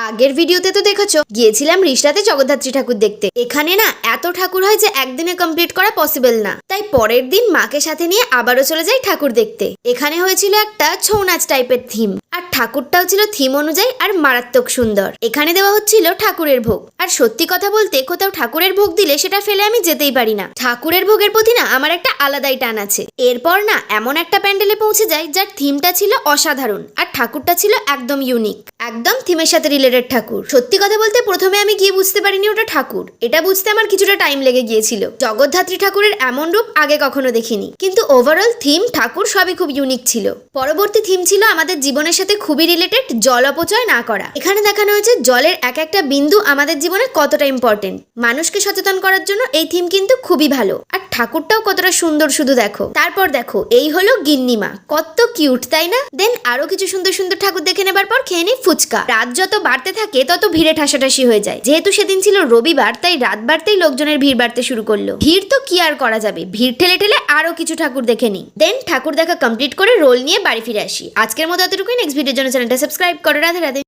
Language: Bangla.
আগের ভিডিওতে তো দেখেছো গিয়েছিলাম রিষড়াতে জগদ্ধাত্রী ঠাকুর দেখতে। এখানে না এত ঠাকুর হয় যে একদিনে কমপ্লিট করা পসিবল না, তাই পরের দিন মাকে সাথে নিয়ে আবারও চলে যাই ঠাকুর দেখতে। এখানে হয়েছিল একটা ছৌ নাচ টাইপের থিম, আর ঠাকুরটাও ছিল থিম অনুযায়ী আর মারাত্মক সুন্দর। এখানে দেওয়া হচ্ছিল ঠাকুরের ভোগ, আর সত্যি কথা বলতে কোথাও ঠাকুরের ভোগ দিলে সেটা ফেলে আমি যেতেই পারি না। ঠাকুরের ভোগের প্রতি না আমার একটা আলাদাই টান আছে। এরপর না এমন একটা প্যান্ডেলে পৌঁছে যাই যার থিমটা ছিল অসাধারণ, আর ঠাকুরটা ছিল একদম ইউনিক, একদম থিমের সাথে রিলেটেড ঠাকুর। সত্যি কথা বলতে প্রথমে আমি গিয়ে বুঝতে পারিনি ওটা ঠাকুর। এটা বুঝতে আমার কিছুটা টাইম লেগে গিয়েছিল। জগদ্ধাত্রী ঠাকুরের এমন রূপ আগে কখনো দেখিনি, কিন্তু ওভারঅল থিম ঠাকুর সবই খুব ইউনিক ছিল। পরবর্তী থিম ছিল আমাদের জীবনের সাথে খুবই রিলেটেড, জল অপচয় না করা। এখানে দেখানো হয়েছে জলের এক একটা বিন্দু আমাদের জীবনে কতটা ইম্পর্টেন্ট। মানুষকে সচেতন করার জন্য এই থিম কিন্তু খুবই ভালো, আর ঠাকুরটাও কতটা সুন্দর শুধু দেখো। তারপর দেখো এই হলো গিন্নিমা, কত কিউট তাই না। দেন আরো কিছু সুন্দর সুন্দর ঠাকুর দেখে নেবার পর খেয়ে নিই ফুচকা। রাত যত বাড়তে থাকে তত ভিড়ে ঠাসাঠাসি হয়ে যায়। যেহেতু সেদিন ছিল রবিবার, তাই রাত বাড়তেই লোকজনের ভিড় বাড়তে শুরু করলো। ভিড় তো কি আর করা যাবে, ভিড় ঠেলে ঠেলে আরো কিছু ঠাকুর দেখে নিই। দেন ঠাকুর দেখা কমপ্লিট করে রোল নিয়ে বাড়ি ফিরে আসি। আজকের মতো এতটুকুই। নেক্সট ভিডিওর জন্য চ্যানেলটা সাবস্ক্রাইব করো। রাধে রাধে।